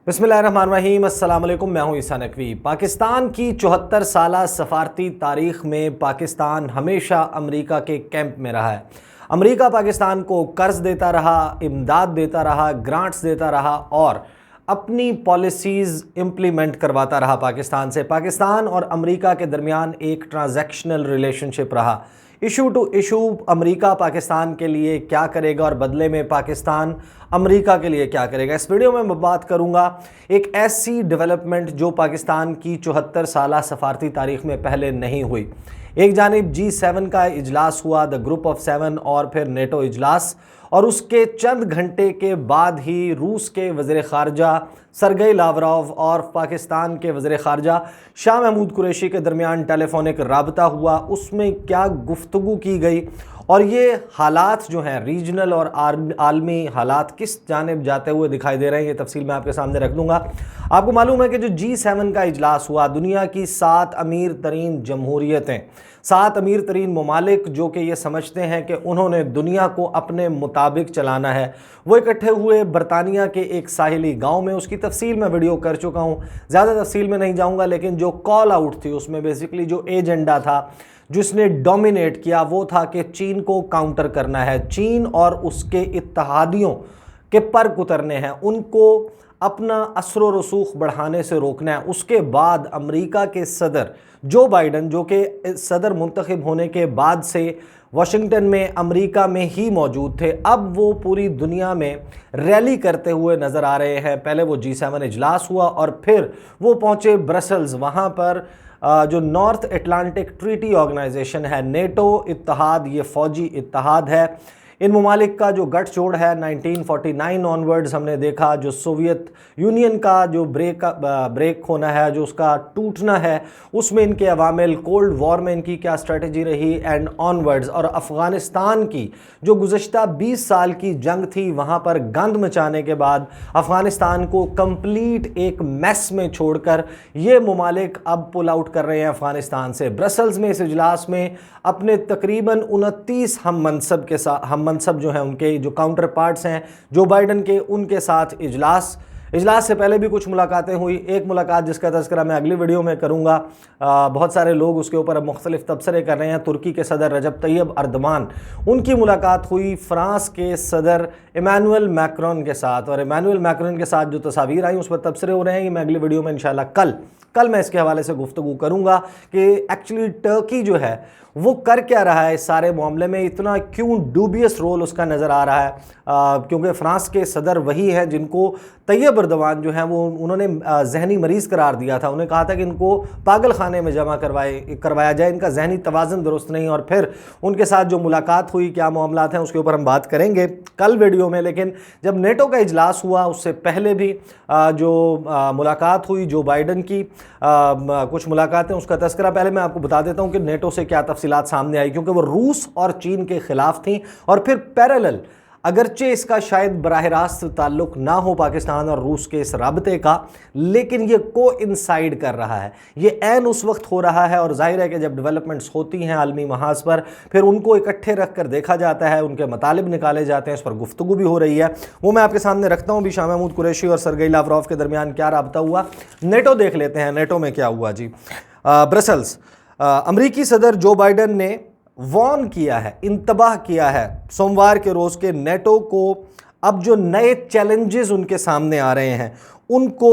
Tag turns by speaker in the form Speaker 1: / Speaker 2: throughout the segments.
Speaker 1: बिस्मिल्लाहिर्रहमानिर्रहीम, अस्सलाम वालेकुम। मैं हूं ईसा नकवी। पाकिस्तान की 74 साला सफारती तारीख़ में पाकिस्तान हमेशा अमेरिका के कैंप में रहा है। अमेरिका पाकिस्तान को कर्ज देता रहा, इमदाद देता रहा, ग्रांट्स देता रहा और अपनी पॉलिसीज़ इम्प्लीमेंट करवाता रहा पाकिस्तान से। पाकिस्तान और अमेरिका के दरमियान एक ट्रांजैक्शनल रिलेशनशिप रहा। Issue to issue America Pakistan के लिए क्या करेगा और बदले में पाकिस्तान अमेरिका के लिए क्या करेगा। इस वीडियो में मैं बात करूंगा एक ऐसी डेवलपमेंट जो पाकिस्तान की 74 साला सफारती तारीख में पहले नहीं हुई। एक जानिब G7 का इजलास हुआ, द ग्रुप ऑफ 7, और फिर नेटो इजलास, और उसके चंद घंटे के बाद ही रूस के वज़ीर ख़ारजा सरगेई लावरोव और पाकिस्तान के वज़ीर ख़ारजा शाह महमूद कुरैशी के दरमियान टेलीफोनिक राबता हुआ। उसमें क्या गुफ्तगू की गई और ये हालात जो हैं रीजनल और आलमी हालात किस जानिब जाते हुए दिखाई दे रहे हैं, ये तफसील मैं आपके सामने रख दूंगा। आपको मालूम है कि जो G7 का इजलास हुआ, दुनिया की 7 अमीर तरीन जमहूरियतें, 7 अमीर तरीन ममालिक जो कि ये समझते हैं कि उन्होंने दुनिया को अपने मुताबिक चलाना है, वो इकट्ठे हुए बरतानिया के एक साहिली गांव में। उसकी तफसील मैं वीडियो कर चुका हूँ, ज़्यादा तफसील में नहीं जाऊँगा, लेकिन जो कॉल आउट थी उसमें बेसिकली जो एजेंडा था जिसने डोमिनेट किया वो था कि चीन को काउंटर करना है, चीन और उसके इत्तहादियों के पर उतरने हैं, उनको अपना असर रसूख बढ़ाने से रोकना है। उसके बाद अमेरिका के सदर जो बाइडन, जो कि सदर मुंतखब होने के बाद से वाशिंगटन में अमेरिका में ही मौजूद थे, अब वो पूरी दुनिया में रैली करते हुए नज़र आ रहे हैं। पहले वो G7 इजलास हुआ और फिर वो पहुँचे ब्रसल्स। वहाँ पर जो नॉर्थ अटलांटिक ट्रीटी ऑर्गेनाइजेशन है, नेटो इत्तहाद, ये फ़ौजी इत्तहाद है। इन ममालिक का जो गठजोड़ है 1949 ऑनवर्ड्स हमने देखा, जो सोवियत यूनियन का जो ब्रेक होना है, जो उसका टूटना है, उसमें इनके अवामिल, कोल्ड वॉर में इनकी क्या स्ट्रेटजी रही एंड ऑनवर्ड्स, और अफ़गानिस्तान की जो गुज़श्ता 20 साल की जंग थी, वहाँ पर गंद मचाने के बाद अफ़गानिस्तान को कंप्लीट एक मैस में छोड़कर ये ममालिक अब पुल आउट कर रहे हैं अफ़गानिस्तान से। ब्रसल्स में इस इजलास में अपने तकरीबन 29 हम मनसब जो हैं, उनके जो काउंटर पार्ट्स हैं जो बाइडन के, उनके साथ इजलास से पहले भी कुछ मुलाकातें हुई। एक मुलाकात जिसका तज़किरा मैं अगली वीडियो में करूँगा, बहुत सारे लोग उसके ऊपर अब मुख्तलिफ तबसरे कर रहे हैं। तुर्की के सदर रजब तैयब अर्दवान, उनकी मुलाकात हुई फ्रांस के सदर इमानुएल मैक्रोन के साथ, और इमानुएल मैक्रोन के साथ जो तस्वीर आई उस पर तबसरे हो रहे हैं। ये मैं अगली वीडियो में इंशाल्लाह कल मैं इसके हवाले से गुफ्तगू करूँगा कि एक्चुअली टर्की जो है वो कर क्या रहा है इस सारे मामले में, इतना क्यों डूबियस रोल उसका नज़र आ रहा है। क्योंकि फ़्रांस के सदर वही हैं जिनको तैयब अर्दवान जो हैं वो उन्होंने जहनी मरीज़ करार दिया था। उन्हें कहा था कि इनको पागल खाने में जमा करवाया जाए, इनका जहनी तवाज़ुन दुरुस्त नहीं। और फिर उनके साथ जो मुलाकात हुई, क्या मामलात हैं, उसके ऊपर हम बात करेंगे कल वीडियो में। लेकिन जब नेटो का इजलास हुआ उससे पहले भी जो मुलाकात हुई जो बाइडन की, कुछ मुलाकातें, उसका तज़किरा पहले मैं आपको बता देता हूँ कि नेटो से क्या तफसीलात सामने आई, क्योंकि वो रूस और चीन के ख़िलाफ़ थी। और फिर पैरेलल, अगरचे इसका शायद बराह रास्त ताल्लुक़ ना हो पाकिस्तान और रूस के इस राबते का, लेकिन ये को इंसाइड कर रहा है, ये ऐन उस वक्त हो रहा है। और जाहिर है कि जब डेवलपमेंट्स होती हैं आलमी महाज पर, फिर उनको इकट्ठे रख कर देखा जाता है, उनके मतालिब निकाले जाते हैं, इस पर गुफ्तगू भी हो रही है। वो मैं आपके सामने रखता हूँ। भी शाह महमूद कुरैशी और सरगेई लावरोव के दरमियान क्या राबता हुआ, नेटो देख लेते हैं। नेटो में क्या हुआ जी। ब्रसल्स, अमरीकी सदर जो बाइडन ने वॉर्न किया है, इंतबाह किया है सोमवार के रोज़ के नेटो को अब जो नए चैलेंजेस उनके सामने आ रहे हैं उनको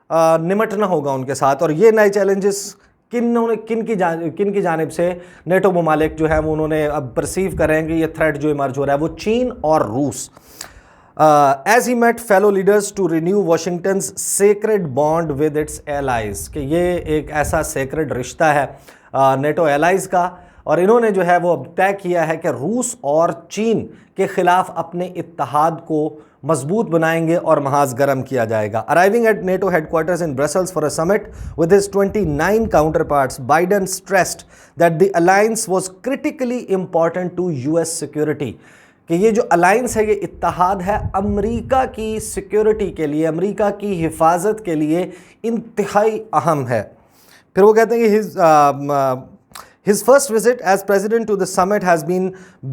Speaker 1: निमटना होगा उनके साथ। और ये नए चैलेंजेस किन की जानिब से नेटो ममालिक जो है वो उन्होंने अब परसीव कर रहे हैं कि ये थ्रेट जो इमर्ज हो रहा है वो चीन और रूस। As he met fellow leaders to renew Washington's sacred bond with its allies, कि ये एक ऐसा सेक्रेड रिश्ता है नेटो एलाइज का, और इन्होंने जो है वो अब तय किया है कि रूस और चीन के ख़िलाफ़ अपने इत्तहाद को मजबूत बनाएंगे और महाज गर्म किया जाएगा। Arriving at NATO headquarters in Brussels for a summit with his 29 counterparts, Biden stressed that the alliance was critically important to US security, कि ये जो अलायंस है, ये इत्तहाद है, अमेरिका की सिक्योरिटी के लिए, अमेरिका की हिफाजत के लिए इंतहाई अहम है। फिर वो कहते हैं कि His first visit as president to the summit has been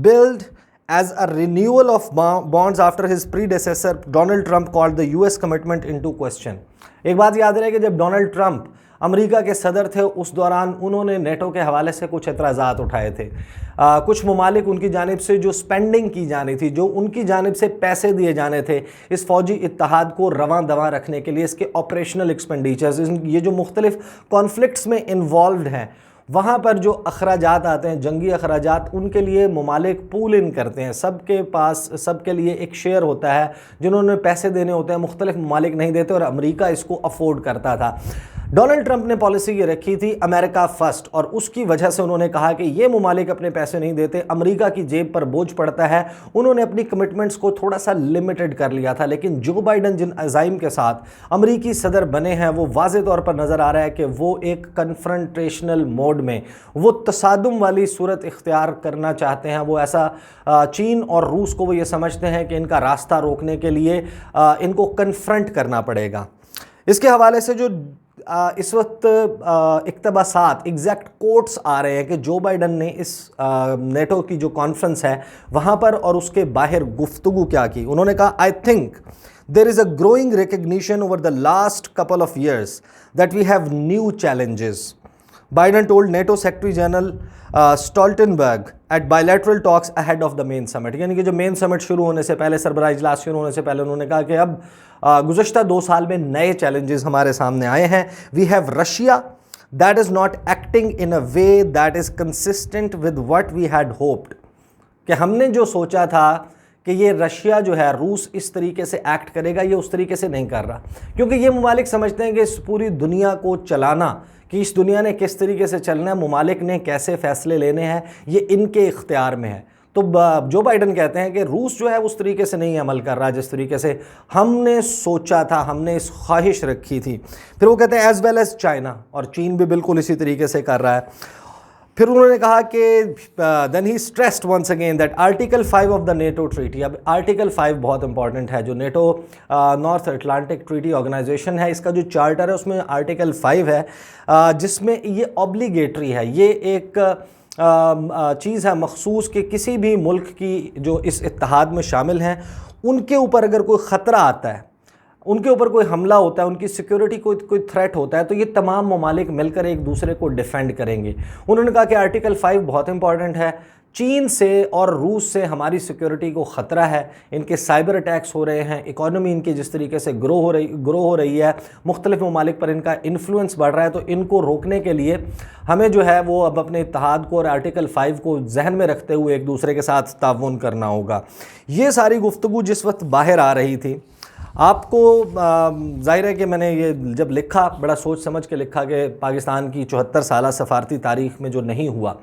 Speaker 1: billed as a renewal of bonds after his predecessor Donald Trump called the US commitment into question। एक बात याद रहे कि जब डोनाल्ड ट्रंप अमेरिका के सदर थे उस दौरान उन्होंने नेटो के हवाले से कुछ एतराज़ात उठाए थे। कुछ ममालिक उनकी जानिब से जो स्पेंडिंग की जानी थी, जो उनकी जानिब से पैसे दिए जाने थे इस फौजी इत्तहाद को रवां दवां रखने के लिए, इसके ऑपरेशनल एक्सपेंडिचर्स, ये जो मुख्तलिफ कॉन्फ्लिक्ट्स में इन्वॉल्व हैं वहाँ पर जो अखराजात आते हैं, जंगी अखराजात, उनके लिए ममालिक पूल इन करते हैं। सबके पास, सबके लिए एक शेयर होता है जिन्होंने पैसे देने होते हैं, मुख्तलिफ ममालिक नहीं देते और अमेरिका इसको अफोर्ड करता था। डोनाल्ड ट्रंप ने पॉलिसी ये रखी थी अमेरिका फर्स्ट, और उसकी वजह से उन्होंने कहा कि ये ममालिक अपने पैसे नहीं देते, अमेरिका की जेब पर बोझ पड़ता है। उन्होंने अपनी कमिटमेंट्स को थोड़ा सा लिमिटेड कर लिया था। लेकिन जो बाइडन जिन अज़ाइम के साथ अमेरिकी सदर बने हैं वो वाज़े तौर पर नज़र आ रहा है कि वो एक कन्फ्रंटेशनल मोड में, वो तसादुम वाली सूरत इख्तियार करना चाहते हैं। वो ऐसा चीन और रूस को वो ये समझते हैं कि इनका रास्ता रोकने के लिए इनको कन्फ्रंट करना पड़ेगा। इसके हवाले से जो इस वक्त इक़्तिबासात, एग्जैक्ट कोट्स आ रहे हैं कि जो बाइडन ने इस नेटो की जो कॉन्फ्रेंस है वहाँ पर और उसके बाहर गुफ्तगू क्या की। उन्होंने कहा, I think there is a growing recognition over the last couple of years that we have new challenges. Biden told NATO Secretary General Stoltenberg at bilateral talks ahead of the main summit। यानी कि जो main summit शुरू होने से पहले, सरबराह इजलास शुरू होने से पहले उन्होंने कहा कि अब गुज़श्ता 2 साल में नए चैलेंजेस हमारे सामने आए हैं। We have Russia that is not acting in a way that is consistent with what we had hoped. कि हमने जो सोचा था कि ये रशिया जो है, रूस इस तरीके से एक्ट करेगा, ये उस तरीके से नहीं कर रहा। क्योंकि ये ममालिक समझते हैं कि इस पूरी दुनिया को चलाना, कि इस दुनिया ने किस तरीके से चलना है, ममालिक ने कैसे फ़ैसले लेने हैं, ये इनके इख्तियार में है। तो जो बाइडन कहते हैं कि रूस जो है उस तरीके से नहीं अमल कर रहा जिस तरीके से हमने सोचा था, हमने इस ख्वाहिश रखी थी। फिर वो कहते हैं एज़ वेल एज़ चाइना, और चीन भी बिल्कुल इसी तरीके से कर रहा है। फिर उन्होंने कहा कि then he stressed once again that article 5 of the NATO treaty. अब आर्टिकल 5 बहुत इंपॉर्टेंट है। जो NATO North Atlantic Treaty Organization है, इसका जो चार्टर है उसमें आर्टिकल 5 है, जिसमें ये ऑब्लिगेटरी है, ये एक चीज़ है मखसूस कि किसी भी मुल्क की जो इस इत्तेहाद में शामिल हैं उनके ऊपर अगर कोई ख़तरा आता है, उनके ऊपर कोई हमला होता है, उनकी सिक्योरिटी कोई थ्रेट होता है, तो ये तमाम ममालिक मिलकर एक दूसरे को डिफेंड करेंगे। उन्होंने कहा कि आर्टिकल 5 बहुत इंपॉर्टेंट है। चीन से और रूस से हमारी सिक्योरिटी को ख़तरा है, इनके साइबर अटैक्स हो रहे हैं, इकॉनमी इनकी जिस तरीके से ग्रो हो रही है, मुख्तलिफ ममालिक पर इनका इन्फ्लुएंस बढ़ रहा है। तो इनको रोकने के लिए हमें जो है वो अब अपने इत्तेहाद को और आर्टिकल 5 को जहन में रखते हुए एक दूसरे के साथ ताउन करना होगा। ये सारी गुफ्तगू जिस वक्त बाहर आ रही थी, आपको ज़ाहिर है कि मैंने ये जब लिखा, बड़ा सोच समझ के लिखा कि पाकिस्तान की 74 साला सफारती तारीख़ में जो नहीं हुआ,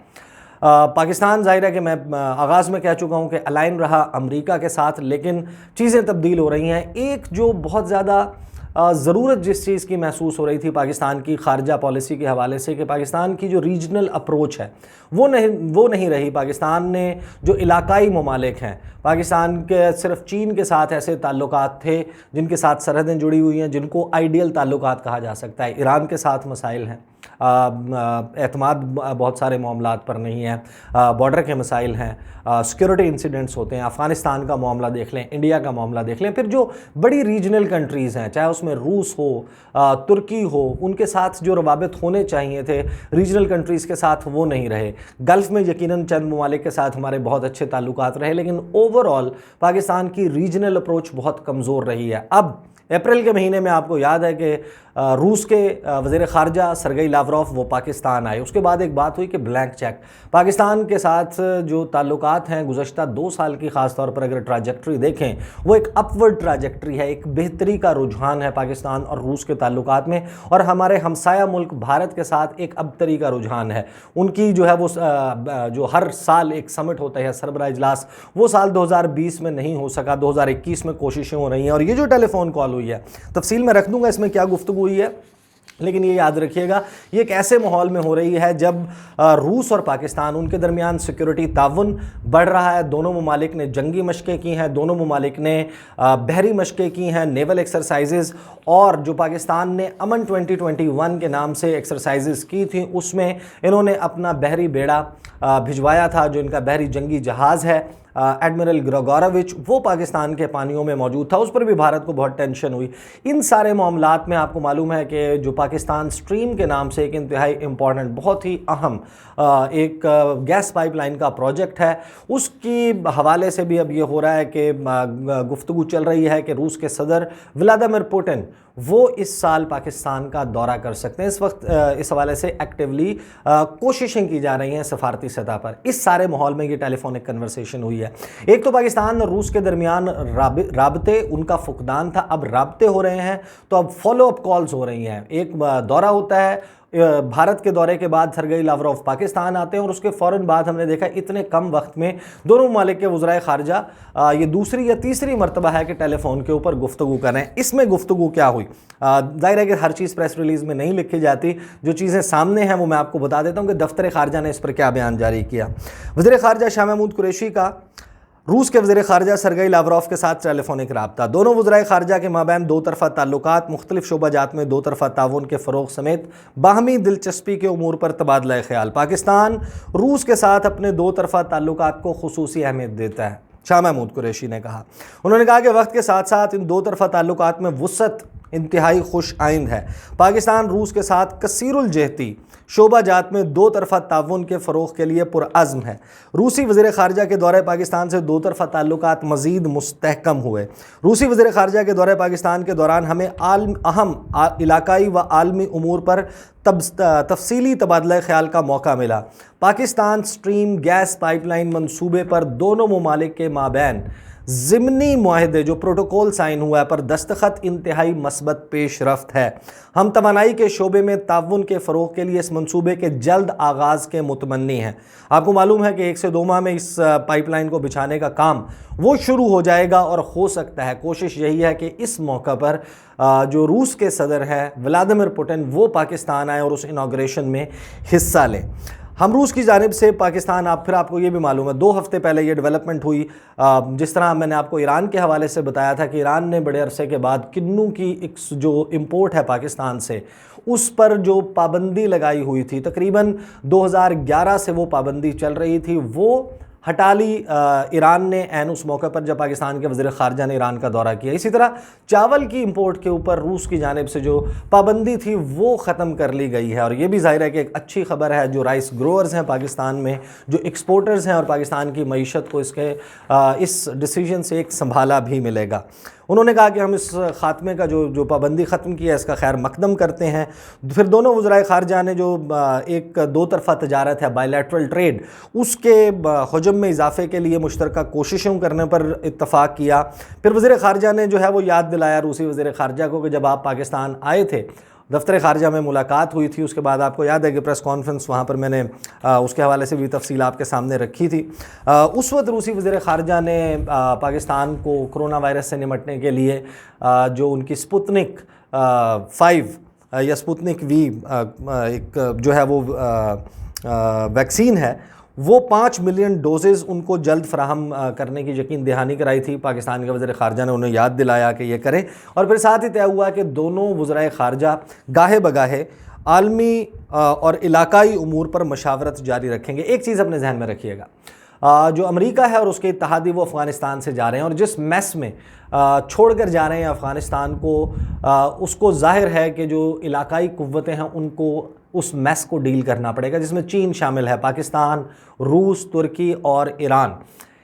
Speaker 1: पाकिस्तान ज़ाहिर है कि मैं आगाज़ में कह चुका हूँ कि अलाइन रहा अमेरिका के साथ, लेकिन चीज़ें तब्दील हो रही हैं। एक जो बहुत ज़्यादा ज़रूरत जिस चीज़ की महसूस हो रही थी पाकिस्तान की ख़ारजा पॉलिसी के हवाले से, कि पाकिस्तान की जो रीजनल अप्रोच है वो नहीं रही। पाकिस्तान ने जो इलाकाई ममालिक हैं, पाकिस्तान के सिर्फ चीन के साथ ऐसे ताल्लुकात थे जिनके साथ सरहदें जुड़ी हुई हैं, जिनको आइडियल ताल्लुकात कहा जा सकता है। ईरान के साथ मसाइल हैं, एतमाद बहुत सारे मामलात पर नहीं है, बॉर्डर के मसाइल हैं, सिक्योरिटी इंसिडेंट्स होते हैं। अफ़गानिस्तान का मामला देख लें, इंडिया का मामला देख लें, फिर जो बड़ी रीजनल कंट्रीज़ हैं, चाहे उसमें रूस हो, तुर्की हो, उनके साथ जो रवाबित होने चाहिए थे रीजनल कंट्रीज़ के साथ वो नहीं रहे। गल्फ़ में यकीनन चंद ममालिक के साथ हमारे बहुत अच्छे ताल्लुकात रहे, लेकिन ओवरऑल पाकिस्तान की रीजनल अप्रोच बहुत कमज़ोर रही है। अब अप्रैल के महीने में आपको याद है कि रूस के वज़ीर ख़ारजा सरगई लावरोफ वो पाकिस्तान आए। उसके बाद एक बात हुई कि ब्लैंक चेक, पाकिस्तान के साथ जो ताल्लुकात हैं गुज़श्ता 2 साल की ख़ास तौर पर अगर ट्राजेक्ट्री देखें, वो एक अपवर्ड ट्राजेक्ट्री है, एक बेहतरी का रुझान है पाकिस्तान और रूस के ताल्लुकात में। और हमारे हमसाया मुल्क भारत के साथ एक अबतरी का रुझान है। उनकी जो है वो जो हर साल एक समिट होता है, सरबराह इजलास, वो साल 2020 में नहीं हो सका, 2021 में कोशिशें हो रही हैं। और ये जो टेलीफोन कॉल हुई है, तफसील में रख दूंगा इसमें क्या गुफ्तगू हुई है, लेकिन ये याद रखिएगा ये एक ऐसे माहौल में हो रही है जब रूस और पाकिस्तान, उनके दरमियान सिक्योरिटी ताउन बढ़ रहा है। दोनों ममालिक ने जंगी मशक़ें की हैं, दोनों ममालिक ने बहरी मशक़ें की हैं, नेवल एक्सरसाइजेज़, और जो पाकिस्तान ने अमन 2021 के नाम से एक्सरसाइजेज़ की थी उसमें इन्होंने अपना बहरी बेड़ा भिजवाया था, जो इनका बहरी जंगी जहाज़ है एडमिरल ग्रेगोरोविच, वो पाकिस्तान के पानियों में मौजूद था, उस पर भी भारत को बहुत टेंशन हुई। इन सारे मामलात में आपको मालूम है कि जो पाकिस्तान स्ट्रीम के नाम से एक इंतहाई इम्पॉर्टेंट, बहुत ही अहम एक गैस पाइपलाइन का प्रोजेक्ट है, उसकी हवाले से भी अब ये हो रहा है कि गुफ्तगू चल रही है कि रूस के सदर व्लादिमीर पुतिन वो इस साल पाकिस्तान का दौरा कर सकते हैं। इस वक्त इस हवाले से एक्टिवली कोशिशें की जा रही हैं सफारती सतह पर। इस सारे माहौल में ये टेलीफोनिक कन्वर्सेशन हुई है। एक तो पाकिस्तान और रूस के दरमियान राबते, उनका फुकदान था, अब राबते हो रहे हैं, तो अब फॉलो अप कॉल्स हो रही हैं। एक दौरा होता है, भारत के दौरे के बाद सरगेई लावरोव पाकिस्तान आते हैं और उसके फ़ौरन बाद हमने देखा इतने कम वक्त में दोनों ममालिक के वज़राए ख़ारजा ये दूसरी या तीसरी मरतबा है कि टेलीफोन के ऊपर गुफ्तगू कर रहे हैं। इसमें गुफ्तगू क्या हुई, ज़ाहिर है कि हर चीज़ प्रेस रिलीज़ में नहीं लिखी जाती, जो चीज़ें सामने हैं वो मैं आपको बता देता हूँ कि दफ्तर ख़ारजा ने इस पर क्या बयान जारी किया। वज़ीर ख़ारजा शाह महमूद कुरैशी का रूस के वज़ीर ख़ारजा सरगेई लावरोव के साथ टेलीफोनिक राब्ता। दोनों वज़राए ख़ारजा के माबैन दो तरफ़ा ताल्लुकात, मुख्तलिफ़ शोबाजात में दो तरफ़ा ताउन के फ़रोग़ समेत बाहमी दिलचस्पी के उमूर पर तबादला ख़याल। पाकिस्तान रूस के साथ अपने दो तरफ़ा ताल्लुकात को खुसूसी अहमियत देता है, शाह महमूद कुरैशी ने कहा। उन्होंने कहा कि वक्त के साथ साथ इन दो तरफ़ा ताल्लुकात में वुसअत इंतहाई खुश आइंद है। पाकिस्तान रूस के साथ कसीरुल जहती शोबाजात में दो तरफ़ा ताउन के फ़रोग़ के लिए पुरअज़्म है। रूसी वज़ीर ख़ारजा के दौरे पाकिस्तान से दो तरफ़ा ताल्लुकात मज़ीद मुस्तहकम हुए। रूसी वज़ीर ख़ारजा के दौरे पाकिस्तान के दौरान हमें अहम इलाकाई व आलमी उमूर पर तफसीली तबादला ख़याल का मौका मिला। पाकिस्तान स्ट्रीम गैस पाइपलाइन मनसूबे पर दोनों ममालिक के माबैन ज़िमनी मुआहदे जो प्रोटोकॉल साइन हुआ है पर दस्तखत इंतहाई मस्बत पेश रफ्त है। हम तवानाई के शोबे में ताउन के फ़रोग़ के लिए इस मनसूबे के जल्द आगाज़ के मुतमन्नी हैं। आपको मालूम है कि 1 से 2 माह में इस पाइपलाइन को बिछाने का काम वो शुरू हो जाएगा और हो सकता है, कोशिश यही है कि इस मौका पर जो रूस के सदर हैं व्लादिमीर पुतिन वो पाकिस्तान आए और उस इनाग्रेशन में हिस्सा लें। हम रूस की जानिब से पाकिस्तान, फिर आपको ये भी मालूम है 2 हफ्ते पहले ये डेवलपमेंट हुई, जिस तरह मैंने आपको ईरान के हवाले से बताया था कि ईरान ने बड़े अरसे के बाद किन्नू की एक जो इम्पोर्ट है पाकिस्तान से, उस पर जो पाबंदी लगाई हुई थी, तकरीबन 2011 से वो पाबंदी चल रही थी, वो हटा ली ईरान ने ऐन उस मौके पर जब पाकिस्तान के वज़ीर ख़ारजा ने ईरान का दौरा किया। इसी तरह चावल की इंपोर्ट के ऊपर रूस की जानिब से जो पाबंदी थी वो ख़त्म कर ली गई है। और ये भी ज़ाहिर है कि एक अच्छी खबर है, जो राइस ग्रोअर्स हैं पाकिस्तान में, जो एक्सपोर्टर्स हैं, और पाकिस्तान की मईशत को इस डिसीजन से एक संभाला भी मिलेगा। उन्होंने कहा कि हम इस ख़ात्मे का जो पाबंदी ख़त्म की है इसका खैर मकदम करते हैं। फिर दोनों वज़राए ख़ारजा ने जो एक दो तरफ़ा तजारत है, बायलैटरल ट्रेड, उसके हजम में इजाफ़े के लिए मुश्तरका कोशिशों करने पर इत्तफ़ाक़ किया। फिर वज़ीर ख़ारजा ने जो है वो याद दिलाया रूसी वज़ीर ख़ारजा को कि जब आप पाकिस्तान आए थे, दफ्तर ख़ारजा में मुलाकात हुई थी, उसके बाद आपको याद है कि प्रेस कॉन्फ्रेंस वहाँ पर मैंने उसके हवाले से भी तफसील आपके सामने रखी थी। उस वक्त रूसी वज़ीर ख़ारजा ने पाकिस्तान को कोरोना वायरस से निपटने के लिए जो उनकी स्पुतनिक 5 या स्पुतनिक वी एक जो है वो वैक्सीन है, वो 5 मिलियन डोजेज़ उनको जल्द फराहम करने की यकीन दहानी कराई थी। पाकिस्तान के वज़ीर ख़ारजा ने उन्हें याद दिलाया कि ये करें, और फिर साथ ही तय हुआ कि दोनों वज़राए ख़ारजा गाहे बगाहे आलमी और इलाकाई उमूर पर मशावरत जारी रखेंगे। एक चीज़ अपने जहन में रखिएगा, जो अमेरिका है और उसके इत्तहादी वो अफ़गानिस्तान से जा रहे हैं, और जिस मैस में छोड़ कर जा रहे हैं अफ़गानिस्तान को, उसको ज़ाहिर है कि जो इलाकाई क़ुव्वतें हैं उनको उस मैस को डील करना पड़ेगा, जिसमें चीन शामिल है, पाकिस्तान, रूस, तुर्की और ईरान।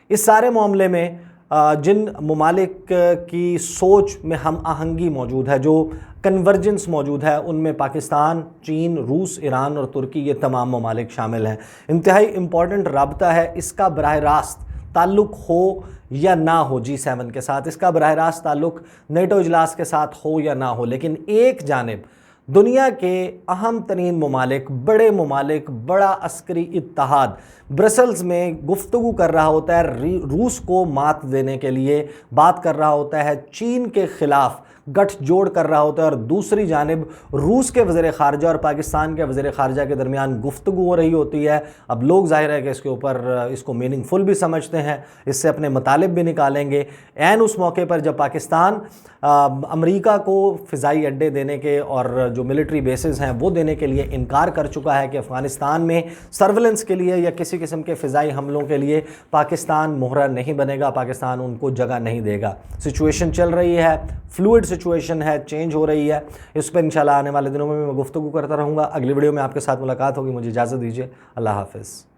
Speaker 1: इस सारे मामले में जिन ममालिक की सोच में हम आहंगी मौजूद है, जो कन्वर्जेंस मौजूद है, उनमें पाकिस्तान, चीन, रूस, ईरान और तुर्की, ये तमाम ममालिक शामिल हैं। इंतहाई इम्पॉर्टेंट राब्ता है, इसका बराह रास्त ताल्लुक़ हो या ना हो G7 के साथ, इसका बराह रास्त ताल्लुक़ नेटो इजलास के साथ हो या ना हो, लेकिन एक जानिब दुनिया के अहम तरीन ममालिक, बड़े ममालिक, बड़ा अस्करी इत्तहाद ब्रसल्स में गुफ्तगू कर रहा होता है, रूस को मात देने के लिए बात कर रहा होता है, चीन के ख़िलाफ़ गठजोड़ कर रहा होता है और दूसरी जानिब रूस के वज़ीर ख़ारजा और पाकिस्तान के वज़ीर ख़ारजा के दरमियान गुफ्तगू हो रही होती है। अब लोग ज़ाहिर है कि इसके ऊपर इसको मीनिंगफुल भी समझते हैं, इससे अपने मतालिब भी निकालेंगे। ऐन उस मौके पर जब पाकिस्तान अमेरिका को फ़िज़ाई अड्डे देने के और जो मिलिट्री बेसिस हैं वो देने के लिए इनकार कर चुका है कि अफ़गानिस्तान में सर्विलेंस के लिए या किसी किस्म के फ़िज़ाई हमलों के लिए पाकिस्तान मोहरा नहीं बनेगा, पाकिस्तान उनको जगह नहीं देगा। सिचुएशन चल रही है, फ्लूइड सिचुएशन है, चेंज हो रही है। इस पर इंशाल्लाह आने वाले दिनों में मैं गुफ्तगू करता रहूँगा। अगली वीडियो में आपके साथ मुलाकात होगी। मुझे इजाज़त दीजिए। अल्लाह हाफ़िज़।